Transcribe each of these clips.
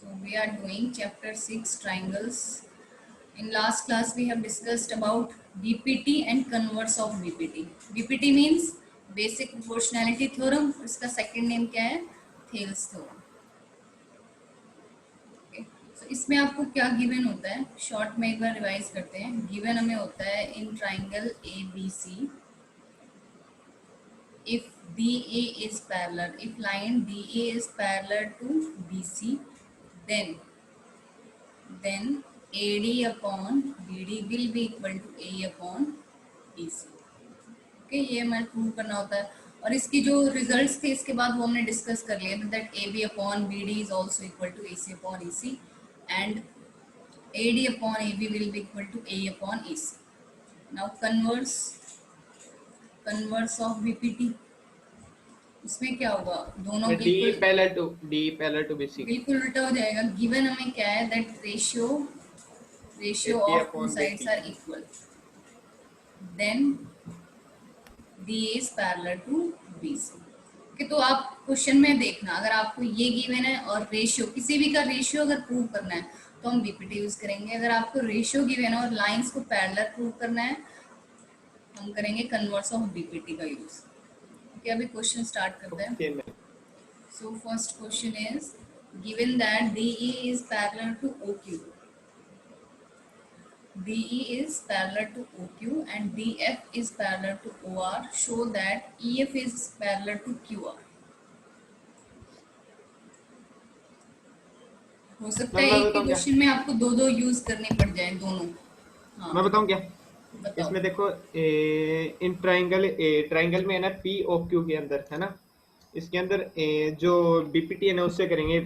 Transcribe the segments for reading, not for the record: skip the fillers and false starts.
So we are doing chapter 6 triangles. In last class we have discussed about BPT and converse of BPT. BPT means basic proportionality theorem. इसका second name क्या है? Thales theorem. Okay. So इसमें आपको क्या given होता है? Short में एक बार रिवाइज करते हैं. Given हमें होता है in triangle ABC. If DA is parallel, if line DA is parallel to BC, then AD upon BD will be equal to A upon BC. Okay, ये हमें प्रूव करना होता है. और इसकी जो रिजल्ट्स थे इसके बाद वो हमने डिस्कस कर लिया that AB upon BD is also equal to AC upon EC and AD upon AB will be equal to A upon EC. Now converse of BPT, इसमें क्या होगा? दोनों D पैरेलल टू BC बिल्कुल उल्टा हो जाएगा. गिवन हमें क्या है that ratio of two sides are equal, then D is parallel to BC. Okay, तो आप क्वेश्चन में देखना, अगर आपको ये गिवन है और रेशियो, किसी भी का रेशियो अगर प्रूव करना है तो हम BPT यूज करेंगे. अगर आपको रेशियो गिवन है और लाइंस को पैरेलल प्रूव करना है हम करेंगे कन्वर्स ऑफ BPT का यूज. ओके, अभी क्वेश्चन स्टार्ट करते हैं. So first question is given that DE is parallel to OQ. DE is parallel to OQ and DF is parallel to OR. Show that EF is parallel to QR. हो सकता है एक ही question में आपको दो use करने पड़ जाए दोनों. हाँ, मैं बताऊं क्या? इसमें देखो इन ट्राइंगल में है ना POQ के अंदर है ना, इसके अंदर जो BPT है ना उससे करेंगे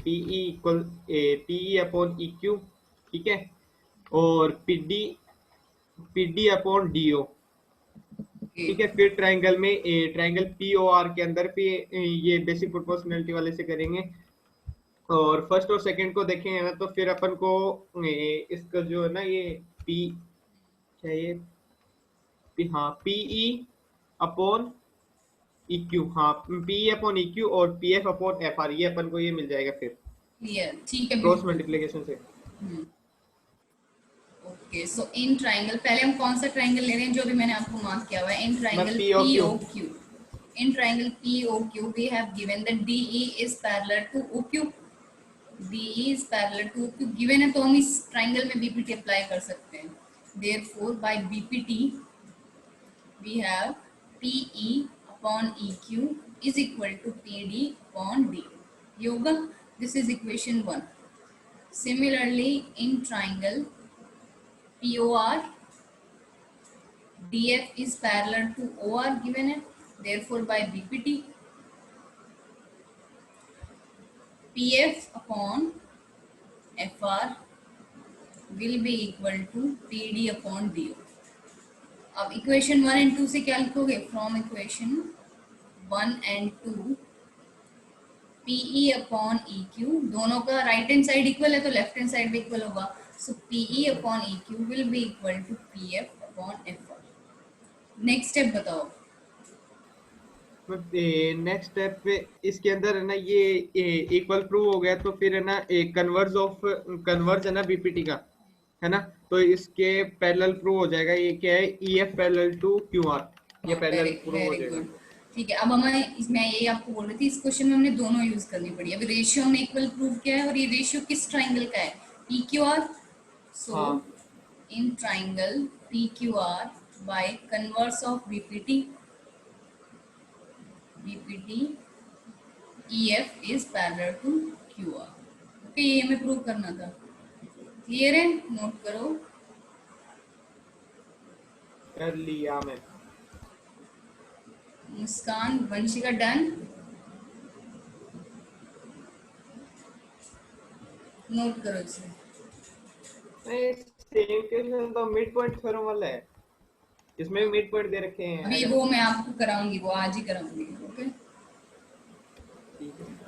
PE equal PE upon EQ, ठीक है, और PD अपॉन DO, ठीक है. फिर ट्राइंगल में ट्राइंगल POR के अंदर भी ये बेसिक प्रोपोर्शनलिटी वाले से करेंगे. और फर्स्ट और सेकंड को देखेंगे ना तो फिर अपन को इसका जो है ना ये PE अपॉन EQ, हाँ PE अपॉन EQ और PF अपॉन FR, ये अपन को ये मिल जाएगा फिर ठीक है क्रॉस मल्टीप्लिकेशन से. ओके, सो इन ट्राइंगल, पहले हम कौन सा ट्राइंगल ले रहे हैं जो भी मैंने आपको मार्क किया हुआ है? In triangle POQ. In triangle POQ we have given that DE is parallel to OQ. DE is parallel to OQ given है तो हम इस ट्राइंगल में BPT अप्लाई कर सकते हैं. Therefore by BPT we have PE upon EQ is equal to PD upon D. ये होगा, this is equation 1. Similarly in triangle POR, DF is parallel to OR given है. Therefore by BPT PF upon FR will be equal to PD upon DO. अब equation 1 and 2 से क्या लिखोगे? From equation 1 and 2 PE upon EQ, दोनों का right hand side equal है तो left hand side भी इक्वल होगा. So PE upon EQ will be equal to PF upon FR. Next step बताओ. नेक्स्ट स्टेप पे इसके अंदर है ना ये इक्वल प्रूव हो गया तो फिर है ना कन्वर्ज है ना BPT का है ना, तो इसके पैरेलल प्रूव हो जाएगा. ये क्या है? EF पैरेलल टू QR, ये पैरेलल प्रूव हो जाएगा. ठीक है, अब हमें इसमें यही आपको बोल रही थी, इस क्वेश्चन में हमने दोनों यूज करनी पड़ी. अभी रेशियो हमने इक्वल प्रूव किया है और ये रेशियो किस ट्राइंगल का है? PQR. So in triangle PQR by converse of BPT EF is parallel to QR. Okay, ये हमें प्रूव करना था. क्लियर है? नोट करो. कर लिया मैं. मुस्कान, वंशिका डन. नोट करो इसे. सेम क्वेश्चन तो मिड पॉइंट थ्योरम वाला है, इसमें भी मिड पॉइंट दे रखे हैं. अभी वो मैं आपको कराऊंगी, वो आज ही कराऊंगी. ओके,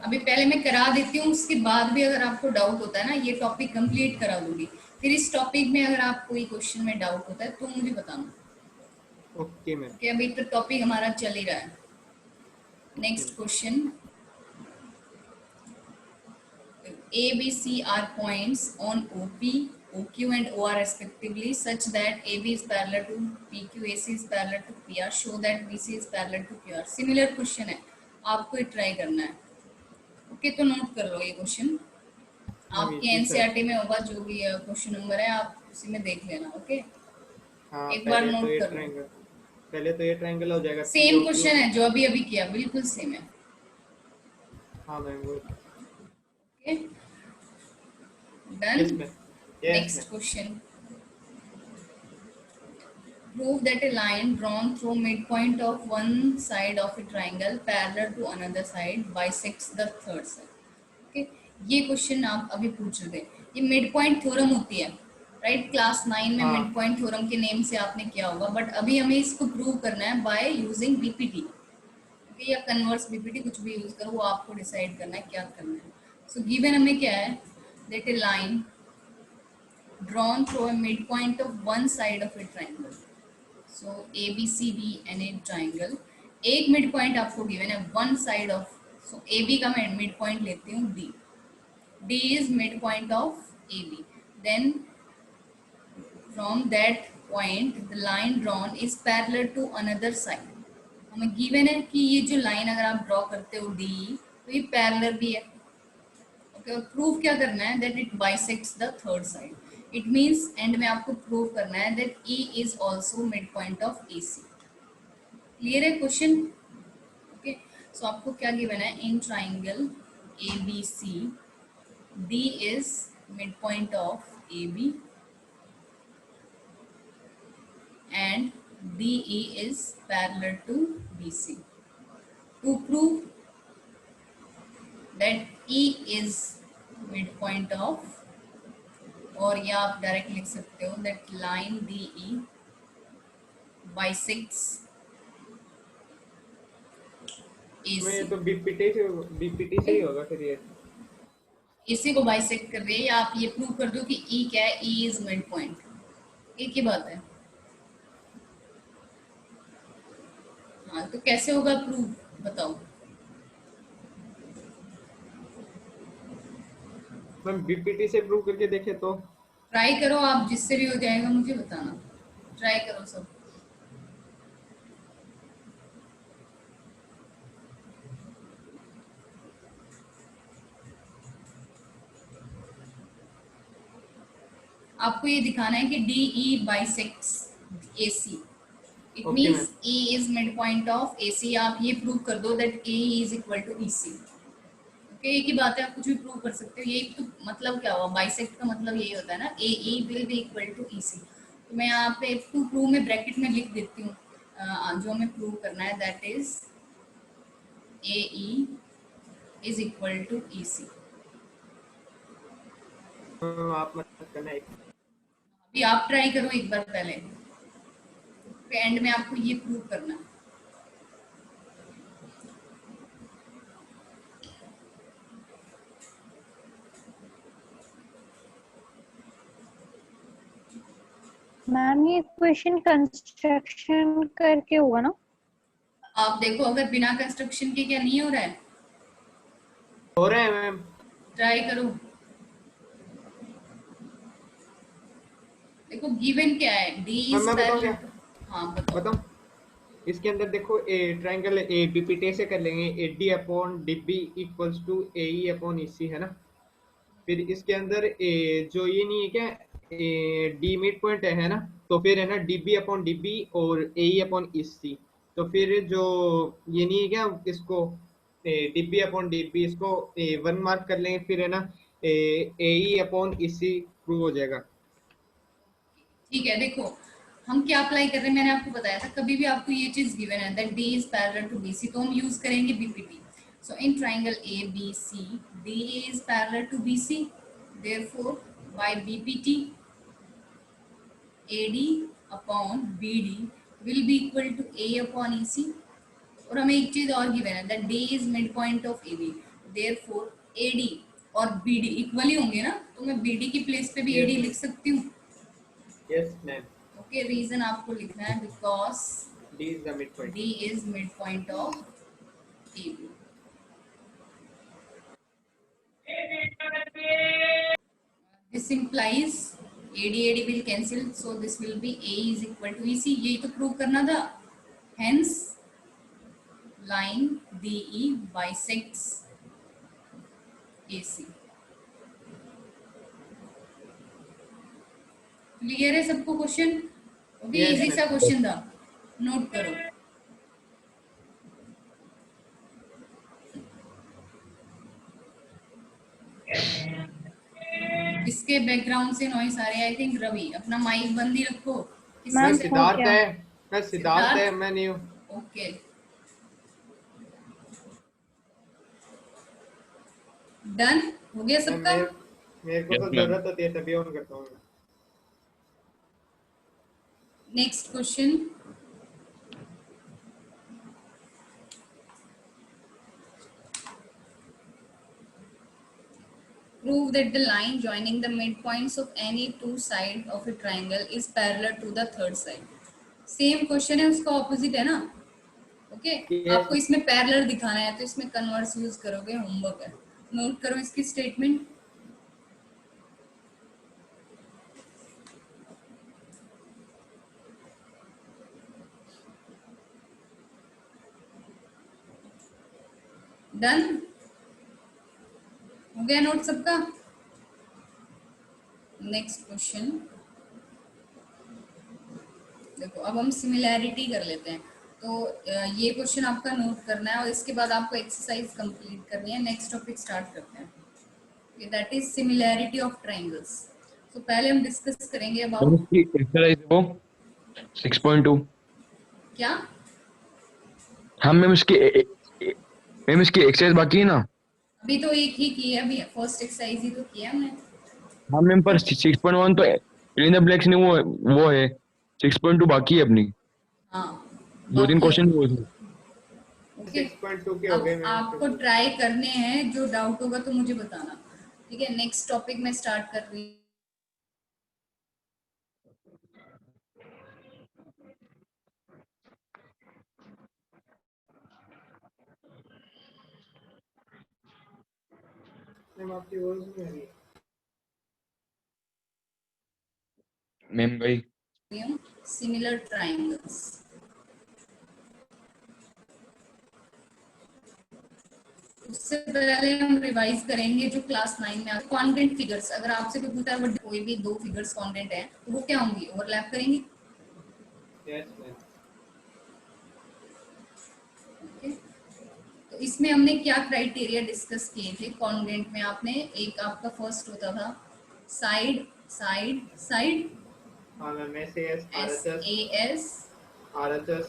अभी पहले मैं करा देती हूँ, उसके बाद भी अगर आपको डाउट होता है ना ये टॉपिक कंप्लीट करा दूंगी. फिर इस टॉपिक में अगर आप कोई क्वेश्चन में डाउट होता है तो मुझे बताना. Okay ma'am. कि अभी तो टॉपिक हमारा चल ही रहा है. Next question A, B, C are points on OP, OQ and OR respectively such that AB is parallel to PQ, AC is parallel to PR, show that BC is parallel to QR. Similar question है, आपको ये try करना है। Okay, तो note कर लो ये question, ma'am आपके easy सा। एनसीईआरटी में होगा, जो भी क्वेश्चन नंबर है आप उसी में देख लेना। ओके, हाँ एक बार पहले तो नोट ये कर लो। ट्रायंगल, पहले तो ये ट्रायंगल हो जाएगा P same O Q. Question है जो अभी अभी किया, बिल्कुल सेम है। हाँ मैम वो। Okay, done. Yes ma'am. Yes next ma'am. Question, prove that a line drawn through midpoint of one side of a triangle parallel to another side bisects the third side. Okay, ये question आप अभी पूछ रहे थे, ये mid point theorem होती है, right? Class 9 में हाँ मिड पॉइंट थ्योरम के नेम से आपने किया होगा, बट अभी हमें इसको प्रूव करना है बाय यूजिंग बीपीटी। ओके, या कन्वर्स बीपीटी, कुछ भी यूज करो, वो आपको डिसाइड करना है क्या करना है। सो गिवन हमें क्या है, that A line drawn through a midpoint of one side of a triangle. So A B C D and a triangle, एक मिड पॉइंट आपको गिवन है one side of, so A B का मैं mid point लेती हूँ D, D is mid point of A B, then from that point the line drawn is parallel to another side. हमें given है कि ये जो लाइन अगर आप ड्रॉ करते हो डी, तो ये पैरेलल भी है। ओके, और प्रूव क्या करना है, that it bisects the third side. It means end में आपको प्रूव करना है that E is also mid point of A C. Clear है क्वेश्चन? ओके, सो आपको क्या गिवन है, in triangle A B C D is mid point of A B and D E is parallel to B C. To prove that E is mid point of, और या आप direct लिख सकते हो that line D E bisects मैं AC, तो BPT से ही होगा फिर ये। AC को बाइसेक्ट कर रही है, या आप ये प्रूव कर दो कि E क्या है, E इज मिड पॉइंट, एक ही बात है। हाँ, तो कैसे होगा प्रूव, बताओ। मैम बीपीटी से प्रूव करके देखे तो। ट्राई करो आप, जिससे भी हो जाएगा मुझे बताना, ट्राई करो सब। आपको ये दिखाना है कि D E bisects A C, it okay ma'am. Means E is mid point of A C. आप ये प्रूव कर दो that A is equal to E C. Okay, एक ही बात है, आप कुछ भी प्रूव कर सकते हो। यही तो मतलब क्या हुआ, बाइसेक्ट का मतलब यही होता है ना, ए ई will be equal to E सी। तो मैं यहाँ पे टू प्रूव में ब्रैकेट में लिख देती हूँ जो हमें प्रूव करना है, that is A E is equal to E C. आप मत करना एक। अभी आप ट्राई करो एक बार पहले, एंड में आपको ये प्रूव करना है। मैम ये क्वेश्चन कंस्ट्रक्शन करके होगा ना? आप देखो, अगर बिना कंस्ट्रक्शन के क्या नहीं हो रहा है, हो रहे हैं मैम। ट्राई करो। देखो गिवन क्या है, डी इज मैं बताऊं क्या? हाँ बताओ। बताऊं, इसके अंदर देखो ए ट्रायंगल ए बीपीटी से कर लेंगे, A D upon D B equals to A E upon E C, है ना? फिर इसके अंदर जो ये नहीं है क्या, डी मिड पॉइंट है ना, तो फिर है ना D B upon D B और ए ई अपॉन ई सी। तो फिर जो ये नहीं है क्या, इसको D B upon D B इसको वन मार्क कर लेंगे, फिर है ना ए ई अपॉन ई सी प्रूव हो जाएगा। ठीक है, देखो हम क्या अप्लाई कर रहे हैं, मैंने आपको बताया था, कभी भी आपको ये चीज गिवन है that D is parallel to B C, तो हम यूज करेंगे BPT. So in triangle A B C D is parallel to B C, therefore by BPT AD upon BD will be equal to A upon EC। और हमें एक चीज और given है that D is mid point of AB, therefore AD equally BD इक्वली होंगे ना, तो मैं BD की प्लेस पे भी AD लिख सकती हूँ। Yes ma'am. ओके, रीजन आपको लिखना है because D is the mid point. D is mid point of AB। This implies AD will cancel, so this will be A is equal to EC. यही तो prove करना था. Hence line DE bisects AC. Clear है सबको question? Okay, Yes, easy सा ma'am. Question था, note करो. इसके बैकग्राउंड से नॉइस आ रहे हैं. आई थिंक रवि, अपना माइक बंद ही रखो. मैम, मैं हो सिद्धार्थ क्या? है. मैं सिद्धार्थ है, सिद्धार्थ? मैं नहीं हूँ. ओके, डन हो गया सबका. मेरे को Yes, तो ma'am. जरूरत होती है तभी ऑन करता हूँ. Next question. Prove that the line joining the midpoints of any two sides of a triangle is parallel to the third side. Same question है, उसका ऑपोजिट है ना. Okay, Yes. आपको इसमें पैरेलल दिखाना है तो इसमें कन्वर्स यूज करोगे, होमवर्क है. नोट करो इसकी स्टेटमेंट. डन हो गया नोट सबका. नेक्स्ट क्वेश्चन देखो, अब हम सिमिलैरिटी कर लेते हैं. तो ये क्वेश्चन आपका नोट करना है और इसके बाद आपको एक्सरसाइज कंप्लीट करनी है. नेक्स्ट टॉपिक स्टार्ट करते हैं. That is similarity of triangles. तो पहले हम डिस्कस करेंगे मैम अबाउट इसकी एक्सरसाइज वो 6.2. क्या. हाँ मैम, इसकी एक्सरसाइज बाकी है ना. अभी तो एक ही की है, अभी फर्स्ट एक्सरसाइज ही तो किया हमने. हाँ मैम, पर 6.1 तो इन द ब्लैक्स ने वो है. 6.2 बाकी है अपनी. हाँ, 2-3 क्वेश्चन वो है. ओके. 6.2 के हो गए. अब आपको ट्राई करने हैं, जो डाउट होगा तो मुझे बताना. ठीक है, नेक्स्ट टॉपिक में स्टार्ट कर रही हूँ. मैम आपकी वॉइस नहीं आ रही है. मैम भाई सिमिलर ट्राइंगल्स. उससे पहले हम रिवाइज करेंगे जो क्लास 9 में कॉन्ग्रेंट फिगर्स. अगर आपसे कोई पूछता है कोई भी दो फिगर्स कॉन्ग्रेंट है तो वो क्या होंगी, ओवरलैप करेंगी. Yes, ma'am. ओके, तो इसमें हमने क्या क्राइटेरिया डिस्कस किए थे कॉन्ग्रेंट में. आपने एक आपका फर्स्ट होता था साइड साइड साइड, हाँ ma'am. SAS, SAS, RHS,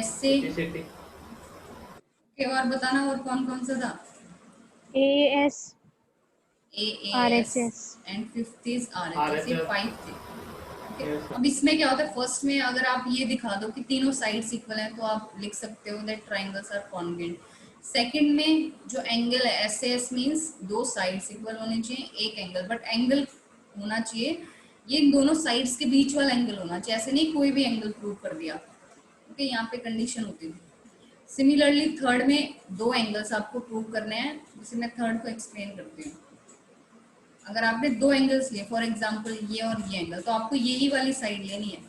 SA. CCT. और बताना और कौन कौन सा था. AS, AAS RHS. And fifth is RHS. ये 5 थे. Yes, अब इसमें क्या होता है, फर्स्ट में अगर आप ये दिखा दो कि तीनों साइड्स इक्वल हैं तो आप लिख सकते हो that triangles are congruent. Second में जो एंगल है SAS मींस दो साइड्स इक्वल होने चाहिए, एक एंगल, बट एंगल होना चाहिए ये इन दोनों साइड्स के बीच वाला एंगल होना चाहिए. ऐसे नहीं कोई भी एंगल प्रूव कर दिया. ओके, यहाँ पे कंडीशन होती थी. सिमिलरली थर्ड में दो एंगल्स आपको प्रूव करने हैं. जैसे मैं थर्ड को एक्सप्लेन करती हूँ. अगर आपने दो एंगल्स लिए, फॉर एग्जांपल ये और ये एंगल, तो आपको यही वाली साइड लेनी है.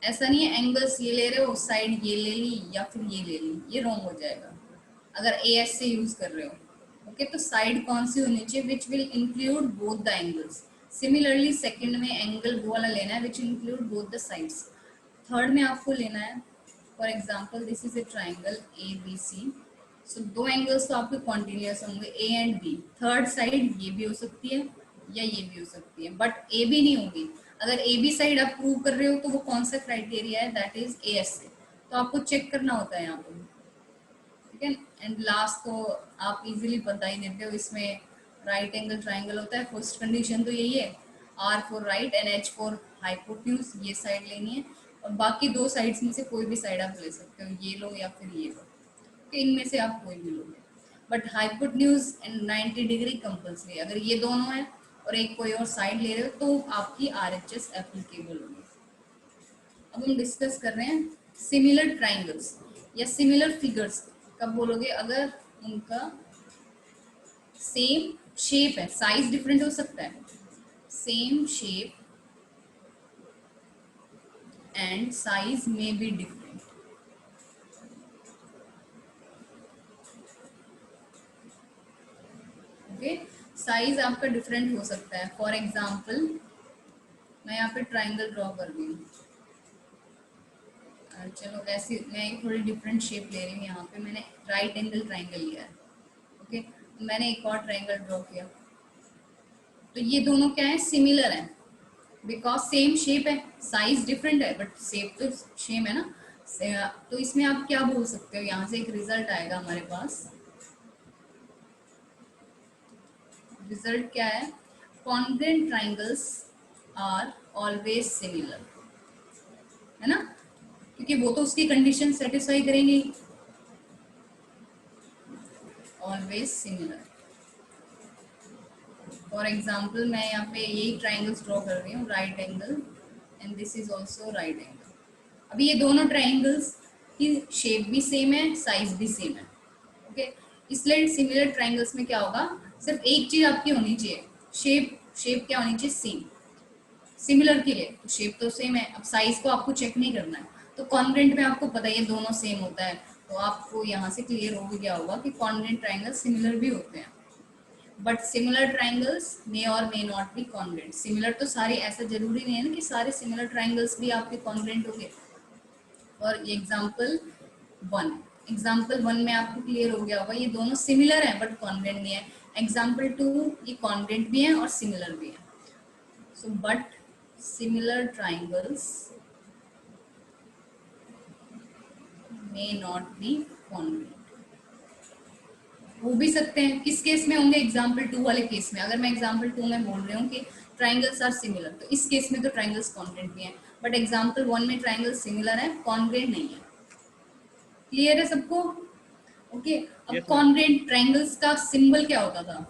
ऐसा नहीं है एंगल्स ये ले रहे हो साइड ये ले ली या फिर ये ले ली, ये रॉन्ग हो जाएगा अगर AS से यूज कर रहे हो. ओके, तो साइड कौन सी होनी चाहिए, which will include both the angles. Similarly second में एंगल वो वाला लेना है which include both the sides. Third में आपको लेना है, for example this is a triangle ABC. सो दो एंगल्स तो आपके कॉन्टिन्यूअस होंगे A and B. Third side ये भी हो सकती है या ये भी हो सकती है, बट AB नहीं होगी. अगर AB साइड आप प्रूव कर रहे हो तो वो कौन सा क्राइटेरिया है, दैट इज AS से. तो आपको चेक करना होता है यहाँ पे. ठीक है, एंड लास्ट तो आप इजीली बता ही देते हो. इसमें राइट एंगल ट्राइंगल होता है. फर्स्ट कंडीशन तो यही है, R for right and H for hypotenuse. ये साइड लेनी है और बाकी दो साइड्स में से कोई भी साइड आप ले सकते हो, ये लो या फिर ये लो. इनमें से आप कोई भी लोगे, but hypotenuse and 90 degree compulsory. अगर ये दोनों है और एक कोई और साइड ले रहे हो तो आपकी RHS एप्लीकेबल होगी. अब हम डिस्कस कर रहे हैं सिमिलर ट्राइंगल्स या सिमिलर फिगर्स. कब बोलोगे, अगर उनका सेम शेप है, साइज डिफरेंट हो सकता है, सेम शेप एंड साइज में बी डिफरेंट। ओके, साइज आपका डिफरेंट हो सकता है। फॉर एग्जाम्पल मैं यहाँ पे ट्राइंगल ड्रॉ कर रही हूँ, चलो ऐसे मैं एक थोड़ी डिफरेंट शेप ले रही हूँ। यहाँ पे मैंने राइट एंगल ट्राइंगल लिया है। ओके, मैंने एक और ट्राइंगल ड्रॉ किया, तो ये दोनों क्या है, सिमिलर है, बिकॉज सेम शेप है, साइज डिफरेंट है बट शेप तो सेम है ना। तो इसमें आप क्या बोल सकते हो, यहाँ से एक रिजल्ट आएगा हमारे पास। रिजल्ट क्या है, congruent triangles are always similar, है ना, क्योंकि वो तो उसकी कंडीशन सेटिस्फाई करेंगे, ऑलवेज सिमिलर। फॉर एग्जाम्पल मैं यहाँ पे यही ट्राइंगल्स ड्रॉ कर रही हूँ, right angle and this is also right angle. अभी ये दोनों ट्राइंगल्स की शेप भी सेम है, साइज भी सेम है। ओके, इसलिए सिमिलर ट्राइंगल्स में क्या होगा, सिर्फ एक चीज आपकी होनी चाहिए, शेप क्या होनी चाहिए, सेम। सिमिलर के लिए तो शेप तो सेम है, अब साइज को आपको चेक नहीं करना है। तो कॉन्ग्रुएंट में आपको पता है ये दोनों सेम होता है, तो आपको यहाँ से क्लियर हो गया होगा कि कॉन्ग्रुएंट ट्राइंगल सिमिलर भी होते हैं। बट सिमिलर ट्राइंगल्स मे और may not be congruent. Similar तो सारे, ऐसा जरूरी नहीं है ना कि सारे सिमिलर ट्राइंगल्स भी आपके कॉन्ग्रुएंट होंगे। और एग्जाम्पल 1 में आपको क्लियर हो गया होगा ये दोनों सिमिलर है बट कॉन्ग्रुएंट नहीं है। एग्जाम्पल 2 ये कॉन्ग्रुएंट भी है और सिमिलर भी है। So but similar triangles may not be congruent. हो भी सकते हैं, किस केस में होंगे, एग्जाम्पल 2 वाले केस में। अगर मैं एग्जाम्पल 2 में बोल रही हूँ कि ट्राइंगल्स आर सिमिलर, तो इस केस में तो ट्राइंगल्स कॉन्ग्रुएंट भी हैं, बट एग्जाम्पल 1 में ट्राइंगल्स सिमिलर है, कॉन्ग्रुएंट नहीं है। क्लियर है सबको? ओके, अब Yes, ma'am. कॉन्ग्रुएंट ट्राइंगल्स का सिंबल क्या होता था,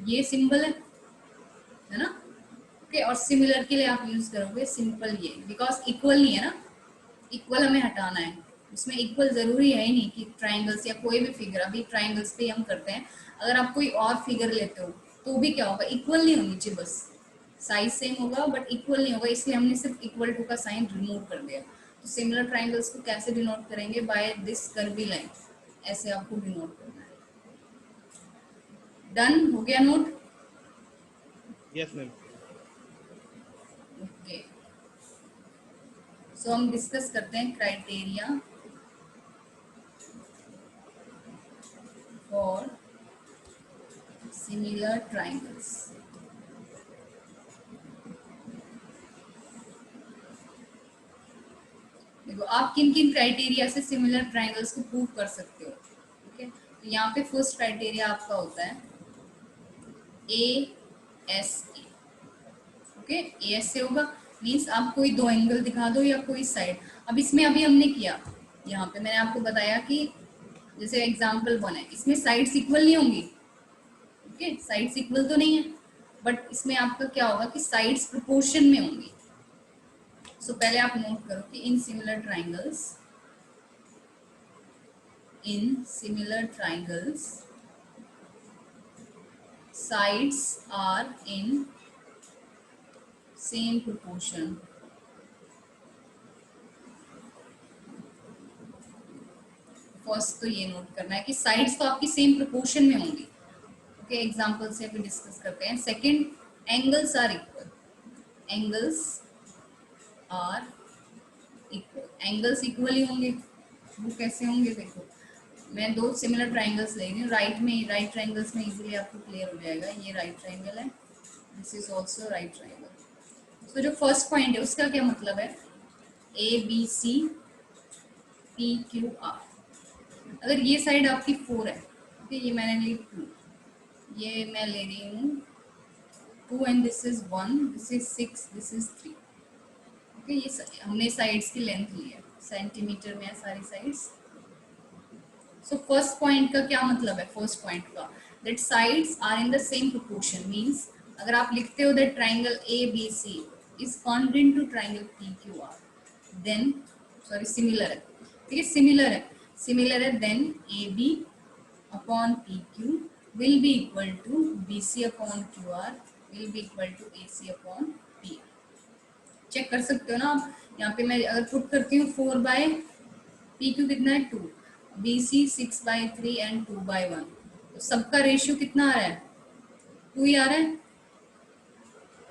ये सिंबल है ना। ओके, और सिमिलर के लिए आप यूज करोगे सिंपल ये, बिकॉज इक्वल नहीं है ना, इक्वल हमें हटाना है। उसमें इक्वल जरूरी है ही नहीं कि ट्राइंगल्स या कोई भी फिगर, अभी ट्राइंगल्स पे हम करते हैं, अगर आप कोई और फिगर लेते हो तो भी क्या होगा, इक्वल नहीं होनी चाहिए, बस साइज सेम होगा बट इक्वल नहीं होगा, इसलिए हमने सिर्फ इक्वल टू का साइन रिमूव कर दिया। तो सिमिलर ट्राइंगल्स को कैसे डिनोट करेंगे, बाय दिस कर्वी लाइन, ऐसे आपको डिनोट करना है। डन हो गया नोट? Yes ma'am. ओके, सो हम डिस्कस करते हैं क्राइटेरिया फॉर सिमिलर ट्राइंगल्स। देखो आप किन किन क्राइटेरिया से सिमिलर ट्राइंगल्स को प्रूव कर सकते हो। ओके, तो यहाँ पे फर्स्ट क्राइटेरिया आपका होता है ASA। ओके, ASA होगा मीन्स आप कोई दो एंगल दिखा दो या कोई साइड। अब इसमें अभी हमने किया, यहाँ पे मैंने आपको बताया कि जैसे एग्जाम्पल 1 है, इसमें साइड्स इक्वल नहीं होंगी। ओके, साइड्स इक्वल तो नहीं है, बट इसमें आपका क्या होगा कि साइड्स प्रोपोर्शन में होंगी। सो पहले आप नोट करो कि in similar triangles sides are in same proportion। First तो ये नोट करना है कि साइड्स तो आपकी सेम प्रोपोर्शन में होंगी। ओके, एग्जांपल से अभी डिस्कस करते हैं। Second, angles are equal. Angles are equal, angles equal ही होंगे। वो कैसे होंगे, देखो मैं दो सिमिलर ट्राइंगल्स ले रही हूँ, राइट ट्राइंगल्स में इजीली आपको क्लियर हो जाएगा। ये राइट ट्राइंगल है, this is also right triangle. तो जो फर्स्ट पॉइंट है उसका क्या मतलब है, ABC PQR। अगर ये साइड आपकी 4 है, ओके, ये मैंने ली 2, ये मैं ले रही हूँ 2 and this is 1, this is 6, this is 3। Okay, ये हमने साइड्स की लेंथ ली है, सेंटीमीटर में है सारी साइड्स। सो फर्स्ट पॉइंट का क्या मतलब है, फर्स्ट पॉइंट का that sides are in the same proportion, means अगर आप लिखते हो that triangle ABC is congruent to triangle PQR, then sorry similar है, ठीक है, सिमिलर है then AB upon PQ will be equal to BC upon QR will be equal to AC upon PR. Check कर सकते हो ना आप, यहाँ पे मैं अगर पुट करती हूँ 4/, PQ कितना है 2, BC 6/3 एंड 2/1, तो सबका रेशियो कितना आ रहा है 2 ही आ रहा है।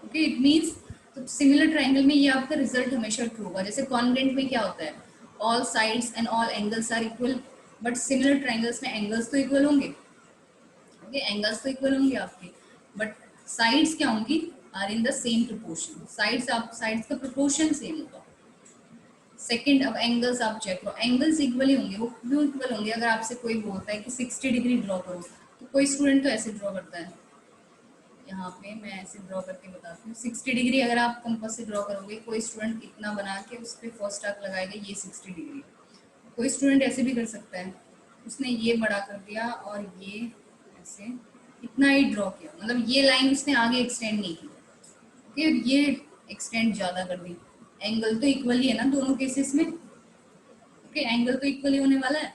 ओके, इट मींस तो सिमिलर ट्राइंगल में ये आपका रिजल्ट हमेशा ट्रू होगा। जैसे कॉन्ग्रुएंट में क्या होता है, all sides and all angles are equal, but similar triangles में एंगल्स तो इक्वल होंगे। ओके, एंगल्स तो इक्वल होंगे आपके, बट साइड्स क्या होंगी, are in the same proportion. Sides का प्रोपोर्शन सेम होगा। सेकंड, अब एंगल्स आप चेक करो, एंगल्स इक्वल ही होंगे। वो क्यों इक्वल होंगे, अगर आपसे कोई बोलता है कि 60 डिग्री ड्रॉ करो, तो कोई स्टूडेंट तो ऐसे ड्रॉ करता है, यहाँ पे मैं ऐसे ड्रॉ करके बताती हूँ। 60 डिग्री अगर आप कंपास से ड्रॉ करोगे, कोई स्टूडेंट इतना बना के उस पर फर्स्ट आर्क लगाएगा, ये 60 डिग्री। कोई स्टूडेंट ऐसे भी कर सकता है, उसने ये बड़ा कर दिया और ये ऐसे इतना ही ड्रॉ किया, मतलब ये लाइन उसने आगे एक्सटेंड नहीं की, फिर ये एक्सटेंड ज़्यादा कर दी। एंगल तो इक्वल ही है ना दोनों केसेस में। ओके, एंगल तो इक्वल ही होने वाला है,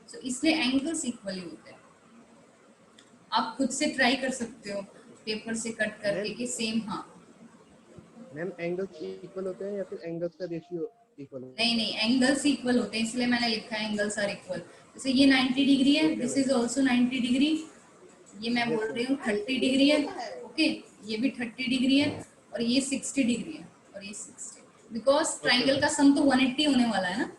सो इसलिए एंगल्स इक्वल ही होते हैं। आप खुद से ट्राई कर सकते हो पेपर से कट करके कि सेम, हाँ मैम एंगल्स इक्वल होते हैं या फिर एंगल्स का रेशियो इक्वल होता है? नहीं नहीं, एंगल्स इक्वल होते हैं, इसलिए मैंने लिखा है एंगल्स आर इक्वल। जैसे ये 90 डिग्री है, दिस इज ऑल्सो 90 डिग्री, ये मैं बोल रही हूँ 30 डिग्री है। ओके, ये भी 30 डिग्री है और ये 60 डिग्री है और ये 60, बिकॉज ट्राइंगल का सम तो 180 होने वाला है ना।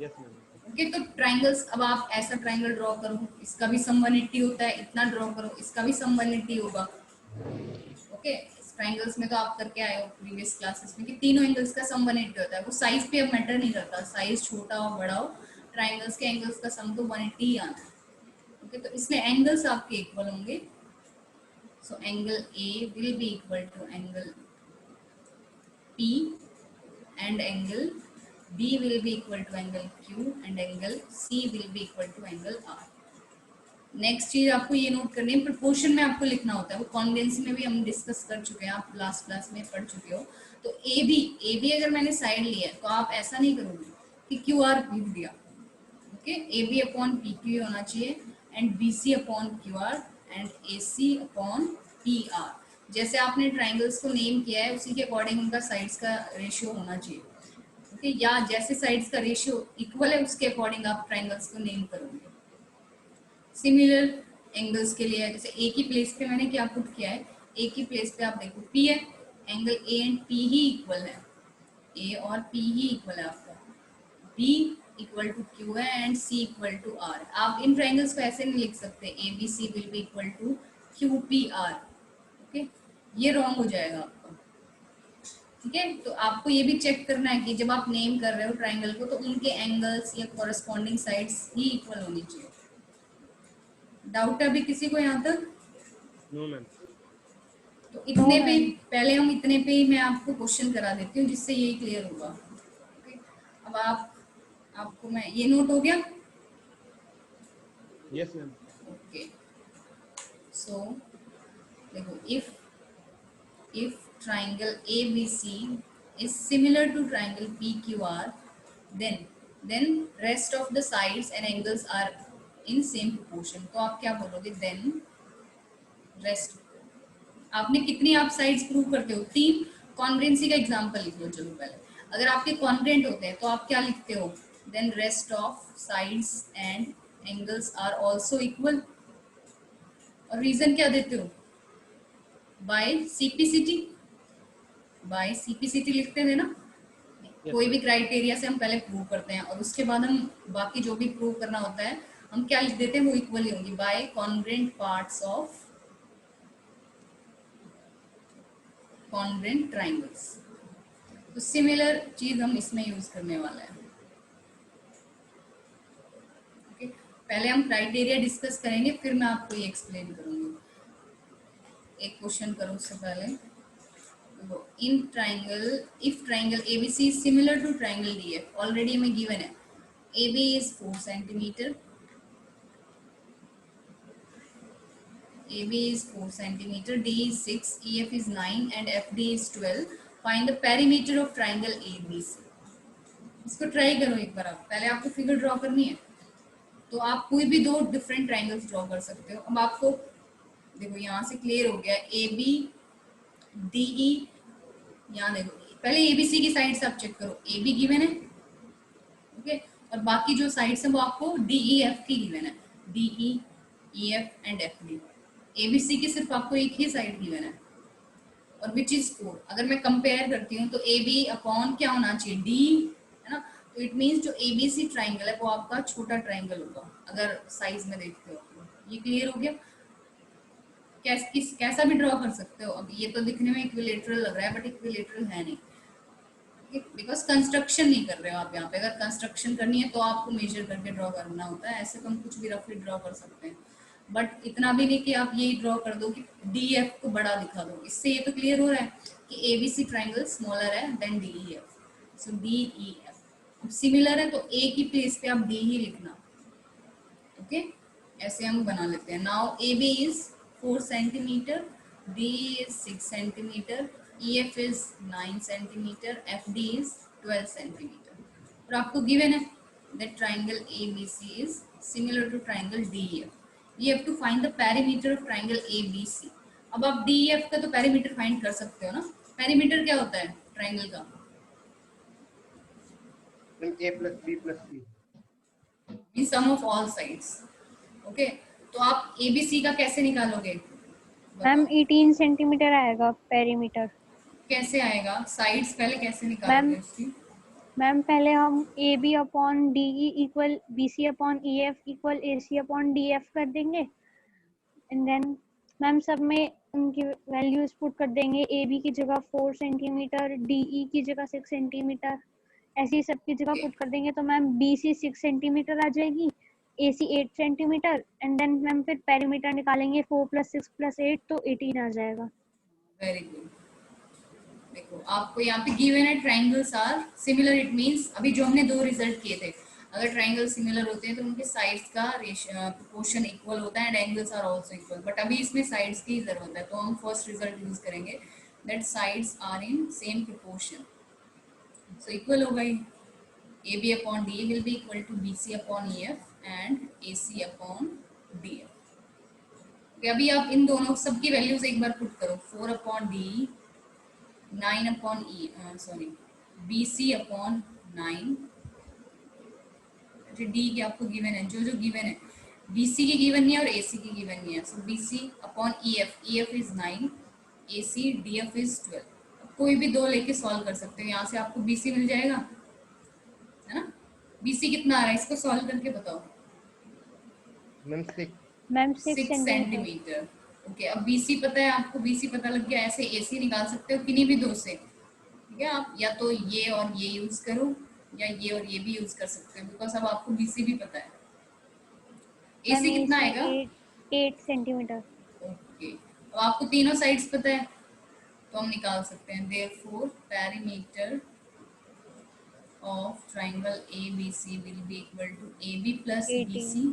Yes ma'am. ओके, तो ट्राइंगल्स, अब आप ऐसा ट्राइंगल ड्रॉ करो, इसका भी सम 180 होता है, इतना ड्रॉ करो, इसका भी सम 180 होगा। ओके, ट्राइंगल्स में तो आप करके आए हो प्रीवियस क्लासेस में कि तीनों एंगल्स का सम 180 होता है। वो साइज पे अब मैटर नहीं करता, साइज छोटा हो बड़ा हो, ट्राइंगल्स के एंगल्स का सम तो 180 ही आना है। ओके, तो इसलिए एंगल्स आपके इक्वल होंगे। So angle A will be equal to angle P and angle B will be equal to angle Q and angle C will be equal to angle R. Next चीज आपको ये note करनी है, proportion में आपको लिखना होता है, वो कॉन्वेंसी में भी हम डिस्कस कर चुके हैं, आप लास्ट क्लास में पढ़ चुके हो। तो ए बी अगर मैंने साइड लिया है तो आप ऐसा नहीं करोगे कि क्यू आर लिख दिया। Okay, A B upon P Q होना चाहिए and B C upon Q R and A C upon P R. जैसे आपने ट्राइंगल्स को नेम किया है उसी के अकॉर्डिंग उनका साइड्स का रेशियो होना चाहिए। ओके, या जैसे साइड्स का रेशियो इक्वल है उसके अकॉर्डिंग आप ट्राइंगल्स को नेम करोगे। सिमिलर एंगल्स के लिए जैसे ए की प्लेस पे मैंने क्या पुट किया है, ए की प्लेस पे आप देखो पी है, एंगल ए एंड पी ही इक्वल है, ए और पी ही इक्वल है आपका, बी इक्वल टू क्यू है and C equal to R. आप इन ट्राइंगल्स को ऐसे नहीं लिख सकते A B C will be equal to Q P R. Okay, ये रॉन्ग हो जाएगा आपका। ठीक है, तो आपको ये भी चेक करना है कि जब आप नेम कर रहे हो ट्राइंगल को तो उनके एंगल्स या कॉरेस्पॉन्डिंग साइड्स ही इक्वल होनी चाहिए। डाउट है अभी किसी को यहाँ तक? No ma'am. तो इतने पे पहले हम इतने पे ही मैं आपको क्वेश्चन करा देती हूँ जिससे ये क्लियर होगा। ओके, अब आपको मैं ये नोट हो गया। Yes ma'am. ओके, सो देखो if triangle ABC is similar to triangle PQR, then rest of the sides and angles are in same proportion। तो आप क्या बोलोगे, then rest। आपने कितनी आप साइड्स प्रूव करते हो, 3। कॉन्ग्रुएंसी का एग्जांपल लिख लो। चलो पहले, अगर आपके कॉन्ग्रुएंट होते हैं तो आप क्या लिखते हो, then rest of sides and angles are also equal। और रीजन क्या देते हो, बाय सीपीसीटी, बाय सीपीसीटी लिखते थे ना। कोई भी क्राइटेरिया से हम पहले प्रूव करते हैं और उसके बाद हम बाकी जो भी प्रूव करना होता है हम क्या लिख देते हैं, वो इक्वल ही होंगी, by congruent parts of congruent triangles. तो सिमिलर चीज हम इसमें यूज करने वाला है। ओके, पहले हम क्राइटेरिया डिस्कस करेंगे फिर मैं आपको ये एक्सप्लेन करूंगी। एक क्वेश्चन करो उससे पहले। In triangle, if triangle ABC is similar to triangle DF, already हमें गिवन है AB is 4 centimeter, AB is 4 centimeter, D is 6, EF is 9 and FD is 12. Find the perimeter of triangle ABC। इसको try करो एक बार आप, पहले आपको figure draw करनी है तो आप कोई भी 2 डिफरेंट ट्राइंगल्स ड्रॉ कर सकते हो। अब आपको देखो यहाँ से क्लियर हो गया, ए बी डी ई, यहाँ देखो पहले एबीसी की साइड से आप चेक करो, ए बी गिवन है, ओके, और बाकी जो साइड्स है वो आपको डी ई एफ की गिवन है, D E F and F D. ABC की सिर्फ आपको एक ही साइड गिवन है, और विच इज 4। अगर मैं कंपेयर करती हूँ तो ए बी अपॉन क्या होना चाहिए, डी, है ना, तो इट मीन्स जो एबीसी ट्राइंगल है वो आपका छोटा ट्राइंगल होगा अगर साइज में देखते हो तो। ये क्लियर हो गया? कैसा भी ड्रॉ कर सकते हो। अब ये तो दिखने में इक्विलेटरल लग रहा है बट इक्विलेटरल है नहीं, बिकॉज कंस्ट्रक्शन नहीं कर रहे हो आप यहाँ पे। अगर कंस्ट्रक्शन करनी है तो आपको मेजर करके ड्रॉ करना होता है, ऐसे तो हम कुछ भी रफली ड्रॉ कर सकते हैं, बट इतना भी नहीं कि आप यही ड्रॉ कर दो कि डी एफ को बड़ा दिखा दो। इससे ये तो क्लियर हो रहा है कि A B C triangle smaller है then D E F, so D E F. Similar है तो ए की प्लेस पे आप डी ही लिखना, ओके, ऐसे हम बना लेते हैं। Now A B is 4 centimetre, D is 6 centimetre, EF is 9 centimeter, FD is 12 centimeter। और आपको given है that triangle ABC is similar to triangle DEF। You have to find the perimeter of triangle ABC। अब आप DEF का तो perimeter find कर सकते हो ना। perimeter क्या होता है triangle का? A plus B plus C। Means sum of all sides। okay, तो आप ABC का कैसे निकालोगे? मैम 18 सेंटीमीटर आएगा पेरीमीटर। कैसे आएगा? साइड्स पहले कैसे निकालोगे उसकी? मैम पहले हम A B upon D E equal B C upon E F equal A C upon D F कर देंगे, एंड देन मैम सब में उनकी वैल्यूज पुट कर देंगे। ए बी की जगह 4 सेंटीमीटर, डी ई की जगह 6 सेंटीमीटर, ऐसे ही सब की जगह पुट कर देंगे तो मैम बी सी 6 सेंटीमीटर आ जाएगी, ए सी 8 सेंटीमीटर, एंड देन मैम फिर पेरीमीटर निकालेंगे 4 + 6 + 8 तो 18 आ जाएगा। Very good. देखो आपको यहाँ पे गिवन है triangles are similar, it means अभी जो हमने दो रिजल्ट किए थे, अगर ट्राइंगल सिमिलर होते हैं तो उनके साइड्स का प्रोपोर्शन इक्वल होता है and angles are also equal, but अभी इसमें साइड्स की जरूरत है तो हम फर्स्ट रिजल्ट यूज करेंगे that sides are in same proportion. So equal हो गई, A B upon D will be equal to B C upon E F and A C upon D F. अभी आप इन दोनों सबकी वैल्यूज एक बार put करो, 4 upon D, 9 upon E, sorry B C upon 9, D के आपको गिवन है, जो गिवन है बी सी की गिवन नहीं है और ए सी की गिवन नहीं है, so B C upon E F is 9, A C D F is 12। कोई भी दो लेके सॉल्व कर सकते हो, यहाँ से आपको बी सी मिल जाएगा, है ना। बी सी कितना आ रहा है इसको सॉल्व करके बताओ। Ma'am 6 centimetre. ओके, अब BC पता है आपको, BC पता लग गया, ऐसे AC निकाल सकते हो किन्हीं भी दो से, ठीक है। आप या तो ये और ये यूज करो या ये और ये भी यूज कर सकते हो, बिकॉज अब आपको BC भी पता है। AC कितना आएगा? 8 सेंटीमीटर। ओके, अब आपको तीनों साइड्स पता है तो हम निकाल सकते हैं, therefore perimeter of triangle ABC will be equal to AB plus BC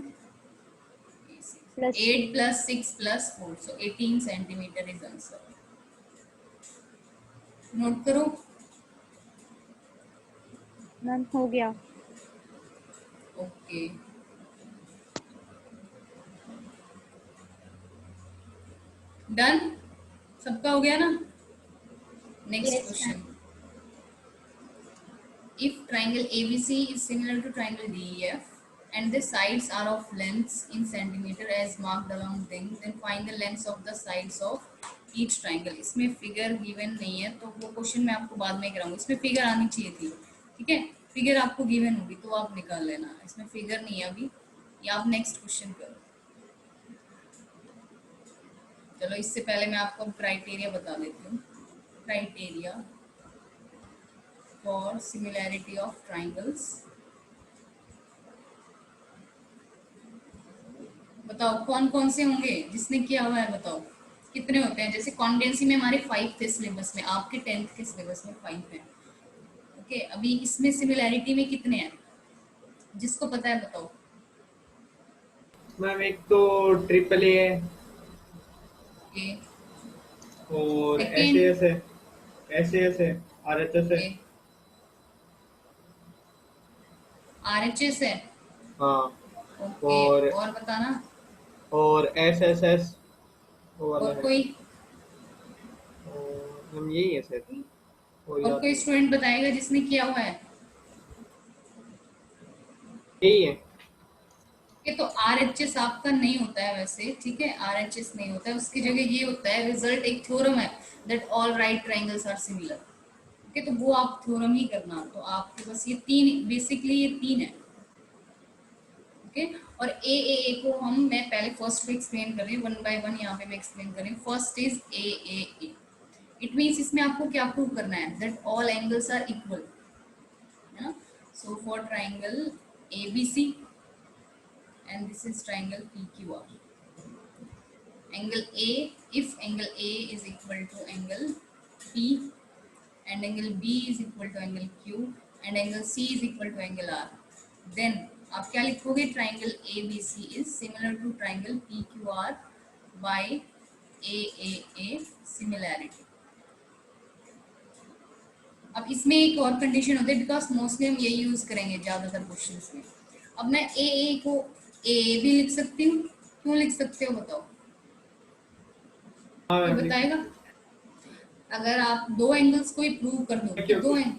8 plus 6 plus 4, so 18 centimeter is answer। Note करो। मैम हो गया। ओके, डन, सबका हो गया ना। Next question, if triangle ABC is similar to triangle DEF and the sides are of lengths in centimeter as marked along them, then find the lengths of the sides of each triangle। इसमें figure given नहीं है तो वो question मैं आपको बाद में कराऊंगी, इसमें फिगर आनी चाहिए थी, ठीक है। फिगर आपको गिवन होगी तो आप निकाल लेना, इसमें फिगर नहीं है अभी, या आप नेक्स्ट क्वेश्चन करो। चलो इससे पहले मैं आपको क्राइटेरिया बता देती हूँ। Criteria for similarity of triangles, बताओ कौन कौन से होंगे, जिसने किया हुआ है बताओ कितने होते हैं। जैसे कॉन्डेंसी में हमारे 5 थे सिलेबस में, आपके 10th के सिलेबस में 5 हैं, ओके। अभी इसमें सिमिलैरिटी में कितने हैं, जिसको पता है बताओ। मैम एक तो ट्रिपल ए है, ओके, और Second? एस है, RHS है, RHS है, हाँ, ओके, और बताना। और SSS, वो वाला और है। कोई हम यही है सर, और और याद कोई नहीं। स्टूडेंट बताएगा जिसने किया हुआ है? यही है। ये तो RHS आपका नहीं होता है वैसे, ठीक है, RHS नहीं होता है, उसकी जगह ये होता है रिजल्ट, एक थ्योरम है that all right triangles are similar. Okay, तो वो आप थ्योरम ही करना, तो आपके बस ये तीन, बेसिकली ये तीन है। ओके, और ए को हम, मैं पहले फर्स्ट पे एक्सप्लेन कर रही हूँ, वन बाय वन यहाँ पे मैं एक्सप्लेन कर रही हूँ। First is A, it means इसमें आपको क्या प्रूव करना है, that all angles are equal, है ना। So for triangle ABC and this is triangle PQR, angle A, if angle A is equal to angle P and angle B is equal to angle Q and angle C is equal to angle R, then आप क्या लिखोगे, triangle ABC is similar to triangle PQR by AAA similarity। अब इसमें एक और condition होती है, because mostly हम ये यूज करेंगे ज्यादातर क्वेश्चंस में। अब मैं ए को ए भी लिख सकती हूँ, क्यों लिख सकते हो बताओ, हाँ कोई मैम, बताएगा? अगर आप दो एंगल्स को ही प्रूव कर दो कि दो एंगल,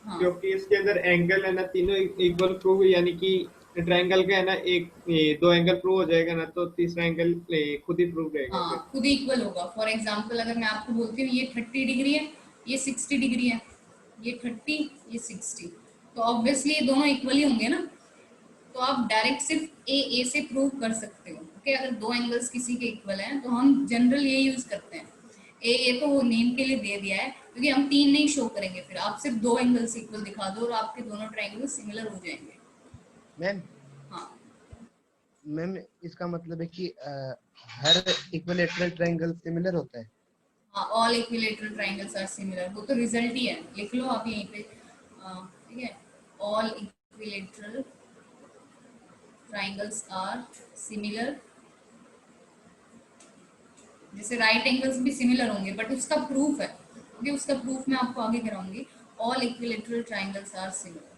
हाँ क्योंकि इसके अंदर एंगल है ना, तीनों इक्वल प्रूव, यानी कि ट्रायंगल का है ना, एक दो एंगल प्रूव हो जाएगा ना, तो तीसरा एंगल खुद ही प्रूव रहेगा फिर। हाँ, खुद ही इक्वल होगा। फॉर एग्जाम्पल अगर मैं आपको बोलती हूँ ये 30 डिग्री है, ये 60 डिग्री है, ये 30, ये 60, तो ऑब्वियसली ये दोनों इक्वल ही होंगे ना। तो आप डायरेक्ट सिर्फ ए से प्रूव कर सकते हो। ओके, अगर दो एंगल्स किसी के इक्वल हैं तो हम जनरल ये यूज करते हैं। ए तो वो नेम के लिए दे दिया है, क्योंकि हम तीन नहीं शो करेंगे, फिर आप सिर्फ दो एंगल्स इक्वल दिखा दो और आपके दोनों ट्रायंगल सिमिलर हो जाएंगे। मैम हाँ मैम इसका मतलब है कि हर इक्विलेटरल ट्रायंगल सिमिलर होता है। हाँ, all equilateral triangles are similar, वो तो रिजल्ट ही है, लिख लो आप यहीं पे, ठीक है, all equilateral triangles are similar. जैसे राइट एंगल्स भी सिमिलर होंगे, बट उसका प्रूफ है, क्योंकि उसका प्रूफ मैं आपको आगे कराऊंगी। All equilateral triangles are similar.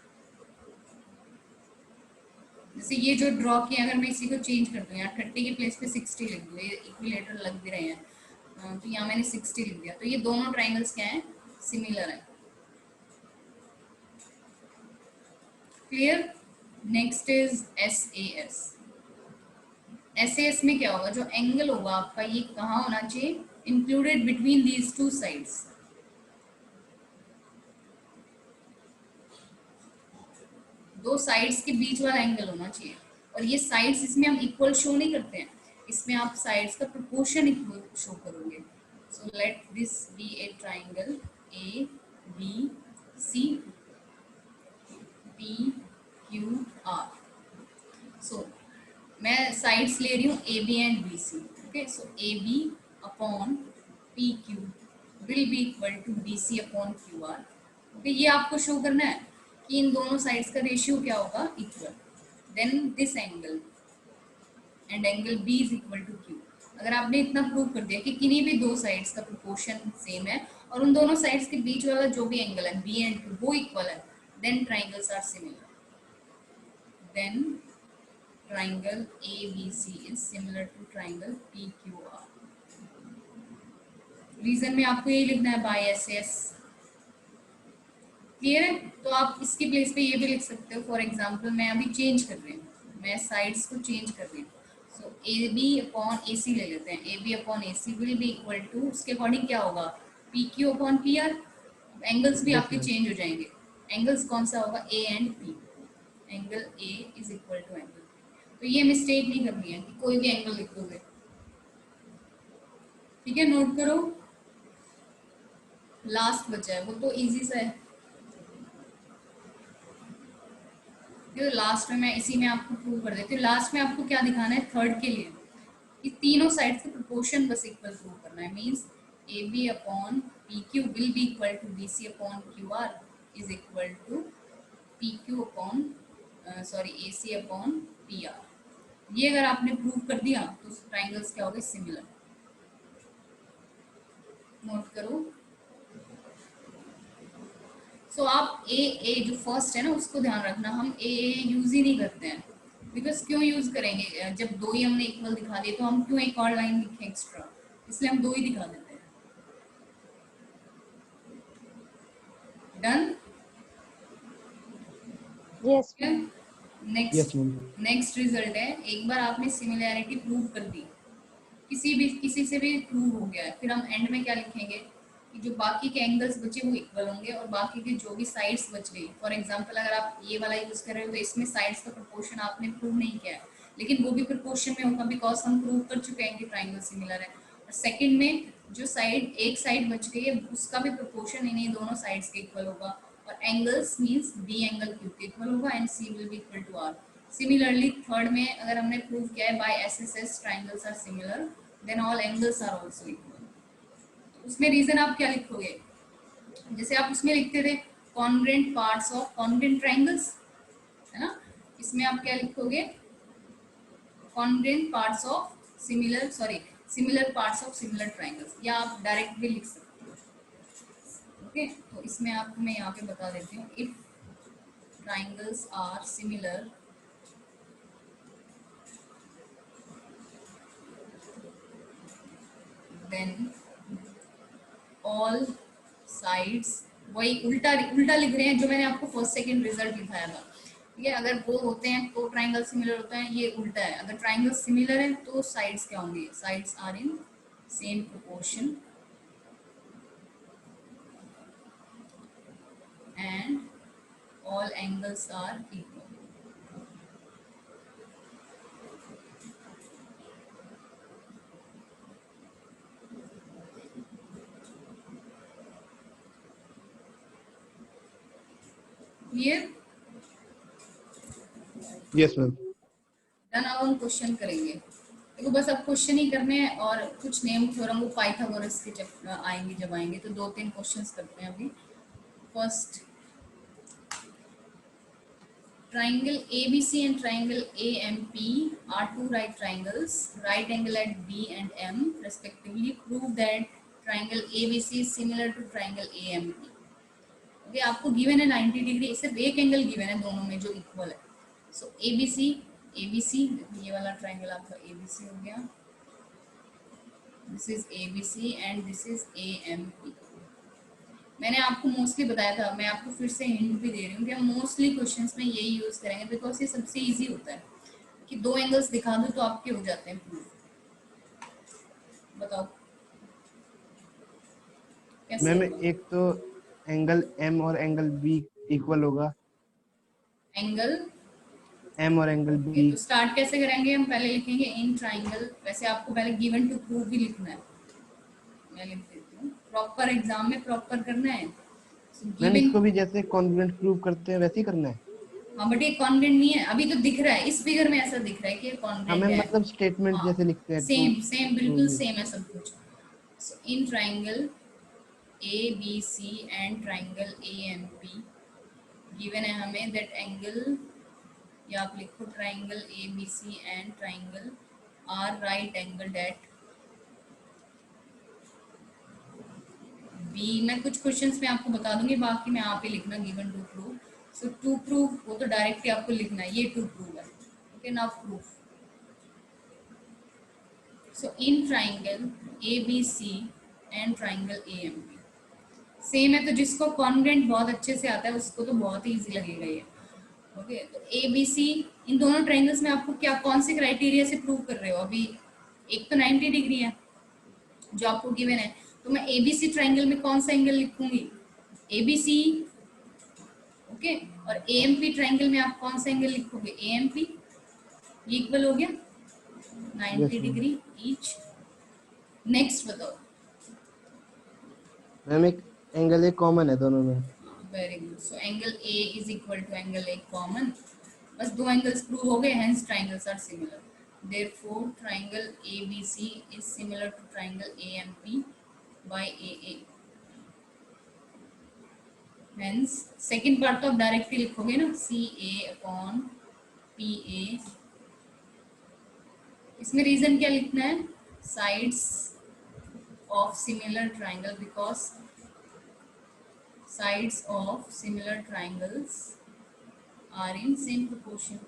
जैसे ये जो ड्रॉ किया, अगर मैं इसी को चेंज कर दूं, यहाँ 30 की प्लेस पे 60 लिख दूं, ये इक्विलेटरल लग भी रहे हैं, तो यहाँ मैंने 60 लिख दिया, तो ये दोनों ट्रायंगल्स क्या हैं, सिमिलर हैं। Clear? Next is SAS। SAS में क्या होगा, जो एंगल होगा आपका, ये कहाँ होना चाहिए, included between these two sides. दो साइड्स के बीच वाला एंगल होना चाहिए, और ये साइड्स इसमें हम इक्वल शो नहीं करते हैं, इसमें आप साइड्स का प्रोपोर्शन इक्वल शो करोगे। So let this be a triangle ABC PQR। So मैं साइड्स ले रही हूँ AB and BC। Okay, so AB upon PQ will be equal to BC upon QR। Okay, ये आपको शो करना है कि इन दोनों साइड्स का रेशियो क्या होगा, equal. Then this angle and angle B is equal to Q। अगर आपने इतना प्रूव कर दिया कि किन्हीं भी दो साइड्स का प्रोपोर्शन सेम है और उन दोनों साइड्स के बीच वाला जो भी एंगल है B एंड Q वो इक्वल है, then triangles are similar. Then triangle ABC is similar to triangle PQR। Reason में आपको यही लिखना है, बाय SS। क्लियर है? तो आप इसकी प्लेस पे ये भी लिख सकते हो। फॉर एग्जांपल मैं अभी चेंज कर रही हूँ, मैं साइड्स को चेंज कर रही हूँ। सो AB अपॉन AC ले लेते हैं। AB upon AC will be equal to, उसके अकॉर्डिंग क्या होगा, PQ अपॉन PR। एंगल्स भी आपके चेंज हो जाएंगे। एंगल्स कौन सा होगा, A and P। Angle A is equal to angle, तो ये मिस्टेक नहीं करनी है कि कोई भी एंगल लिख दोगे। ठीक है, नोट करो। लास्ट बचा है, वो तो इजी सा है, तो लास्ट में मैं इसी में आपको प्रूव कर देती हूँ। लास्ट में आपको क्या दिखाना है, थर्ड के लिए, कि तीनों साइड के प्रोपोर्शन बस इक्वल प्रूव करना है। Means AB upon PQ will be equal to BC upon QR is equal to PQ upon AC upon PR। ये अगर आपने प्रूव कर दिया तो ट्राइंगल्स क्या हो गए, सिमिलर। नोट करो। सो आप ए जो फर्स्ट है ना उसको ध्यान रखना, हम ए यूज ही नहीं करते हैं, बिकॉज क्यों यूज करेंगे, जब दो ही हमने इक्वल दिखा दिए तो हम क्यों एक और लाइन लिखें एक्स्ट्रा। इसलिए हम 2 ही दिखा देते हैं। Done. Yes ma'am. Next yes ma'am. Next result है, एक बार आपने सिमिलैरिटी प्रूव कर दी, किसी से भी प्रूव हो गया है, फिर हम एंड में क्या लिखेंगे कि जो बाकी के एंगल्स बचे वो इक्वल होंगे और बाकी के जो भी साइड्स बच गई, फॉर एग्जांपल अगर आप ये वाला यूज कर रहे हो तो इसमें साइड्स का प्रोपोर्शन आपने प्रूव नहीं किया है, लेकिन वो भी प्रोपोर्शन में होगा बिकॉज हम प्रूव कर चुके हैं कि ट्राइंगल सिमिलर है। और सेकंड में जो साइड एक साइड बच गई है उसका भी प्रोपोर्शन इन्हीं दोनों साइड्स के इक्वल होगा, और angles means B angle Q के इक्वल होगा and C will be equal to R. Similarly third में अगर हमने प्रूव किया है by SSS triangles are similar then all angles are also equal. उसमें रीजन आप क्या लिखोगे, जैसे आप उसमें लिखते थे congruent parts of congruent triangles, है ना, इसमें आप क्या लिखोगे, congruent parts of similar parts of similar triangles, या आप डायरेक्ट भी लिख सकते हो। ओके, तो इसमें आपको मैं यहाँ पे बता देती हूँ, if triangles are similar then all sides, वही उल्टा उल्टा लिख रहे हैं जो मैंने आपको फर्स्ट सेकंड रिजल्ट लिखाया था, ठीक है। अगर वो होते हैं तो ट्राइंगल सिमिलर होता है, ये उल्टा है, अगर ट्राइंगल सिमिलर है तो साइड्स क्या होंगे, sides are in same proportion and all angles are equal. Clear. Yes ma'am. Done. अब हम क्वेश्चन करेंगे, देखो बस अब क्वेश्चन ही करने हैं और कुछ नेम थ्योरम वो पाइथागोरस के आएंगे, जब आएंगे तो 2-3 क्वेश्चंस करते हैं अभी। First, triangle ABC and triangle AMP are two right triangles, right angle at B and M respectively. Prove that triangle ABC is similar to triangle AMP. Okay, आपको गिवन है 90 डिग्री, सिर्फ एक एंगल गिवन है दोनों में जो equal है। सो ABC ये वाला ट्राइंगल आपका ABC हो गया, this is ABC and this is AMP। मैंने आपको मोस्टली बताया था, मैं आपको फिर से हिंट भी दे रही हूँ कि हम मोस्टली क्वेश्चंस में यही यूज करेंगे बिकॉज ये सबसे इजी होता है कि 2 एंगल्स दिखा दो तो आपके हो जाते हैं प्रूफ। बताओ कैसे मैम होगा? एक तो एंगल M और एंगल B इक्वल होगा, एंगल M और एंगल ओके, B। तो स्टार्ट कैसे करेंगे, हम पहले लिखेंगे इन ट्राइंगल, वैसे आपको पहले गिवन टू प्रूव भी लिखना है, मैं लिख देती हूँ, प्रॉपर एग्जाम में प्रॉपर करना है। मैम गिवन, इसको भी जैसे कॉन्ग्रुएंट प्रूव करते हैं वैसे ही करना है। हाँ बट ये कॉन्ग्रेंट नहीं है, अभी तो दिख रहा है इस फिगर में ऐसा दिख रहा है कि ये हाँ कॉन्ग्रेंट मैम, है। मतलब स्टेटमेंट हाँ जैसे लिखते हैं टू सेम सेम बिल्कुल प्रूव। सेम है सब कुछ। So in triangle ABC and triangle AMP given है हमें दैट एंगल, या आप लिखो triangle ABC and triangle are right angle at B। मैं कुछ क्वेश्चंस में आपको बता दूंगी, बाकी में आप ही लिखना given to prove. So to prove वो तो डायरेक्टली आपको लिखना है, ये टू प्रूव है। Okay, now proof. So in triangle ABC and triangle AMP same है, तो जिसको कॉन्ग्रेंट बहुत अच्छे से आता है उसको तो बहुत ही इजी लगेगा ये। ओके, तो ABC इन दोनों ट्राइंगल्स में आपको क्या कौन से क्राइटेरिया से प्रूव कर रहे हो, अभी एक तो 90 डिग्री है जो आपको गिवन है, तो मैं ABC ट्राइंगल में कौन सा एंगल लिखूंगी, ABC। ओके, और AMP ट्राइंगल में आप कौन सा एंगल लिखोगे, AMP। ये इक्वल हो गया 90 डिग्री ईच। नेक्स्ट बताओ। मैम एक एंगल एक कॉमन है दोनों में। Very good, so angle A is equal to angle A common, बस 2 एंगल्स प्रूव हो गए, hence triangles are similar. Therefore triangle ABC is similar to triangle AMP by AA। Hence second part तो आप डायरेक्टली लिखोगे ना, CA अपॉन PA। इसमें reason क्या लिखना है, sides of similar triangle, because sides of similar triangles are in same proportion.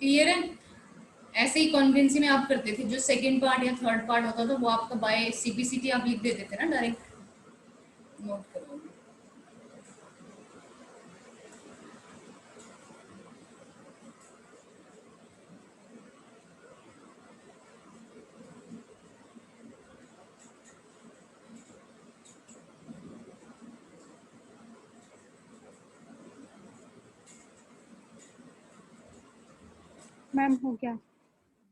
Clear है? ऐसे ही कॉन्वेंसी में आप करते थे, जो सेकंड पार्ट या थर्ड पार्ट होता था वो आपका बाय सीपीसीटी आप लिख देते थे ना डायरेक्ट, नोट करो। मैम हो गया।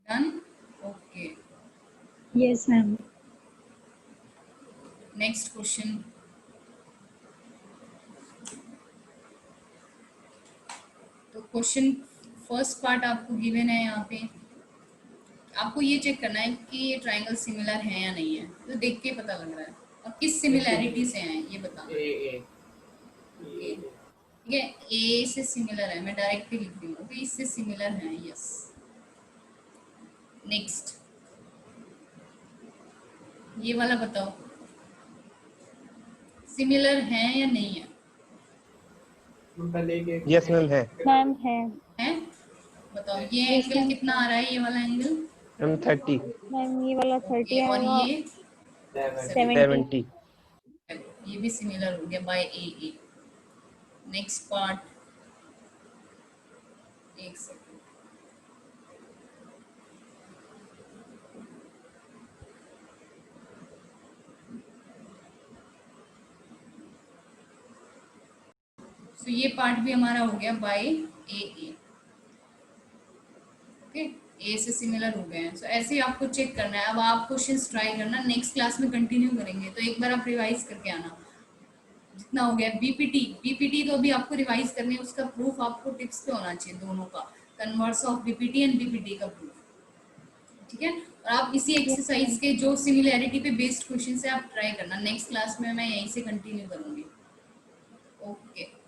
Done, okay. Yes ma'am. Next question, तो क्वेश्चन फर्स्ट पार्ट आपको गिवन है, यहाँ पे आपको ये चेक करना है कि ये ट्रायंगल सिमिलर है या नहीं है, तो देख के पता लग रहा है। अब किस सिमिलैरिटी से हैं ये बताना है। ए ठीक है, ए से सिमिलर है, मैं डायरेक्टली लिख रही हूँ, तो इससे सिमिलर है, यस। नेक्स्ट, ये वाला बताओ सिमिलर है या नहीं है? पहले एक यस मैम है। मैम है। है, बताओ ये Yes, एंगल ma'am. कितना आ रहा है, ये वाला एंगल? मैम 30 मैम ये वाला 30 और आएगा। ये 70। 70 ये भी सिमिलर हो गया बाय ए ए। नेक्स्ट पार्ट, एक सेकंड, तो ये पार्ट भी हमारा हो गया बाय ए ए। ओके, ए से सिमिलर हो गए हैं। सो ऐसे ही आपको चेक करना है। अब आप क्वेश्चंस ट्राई करना, नेक्स्ट क्लास में कंटिन्यू करेंगे, तो एक बार आप रिवाइज करके आना जितना हो गया। बीपीटी, बीपीटी तो अभी आपको रिवाइज करने, उसका प्रूफ आपको टिप्स पे होना चाहिए दोनों का, converse of BPT and BPT का प्रूफ, ठीक है। और आप इसी एक्सरसाइज के जो सिमिलैरिटी पे बेस्ड क्वेश्चन है आप ट्राई करना। नेक्स्ट क्लास में मैं यहीं से कंटिन्यू करूंगी। ओके।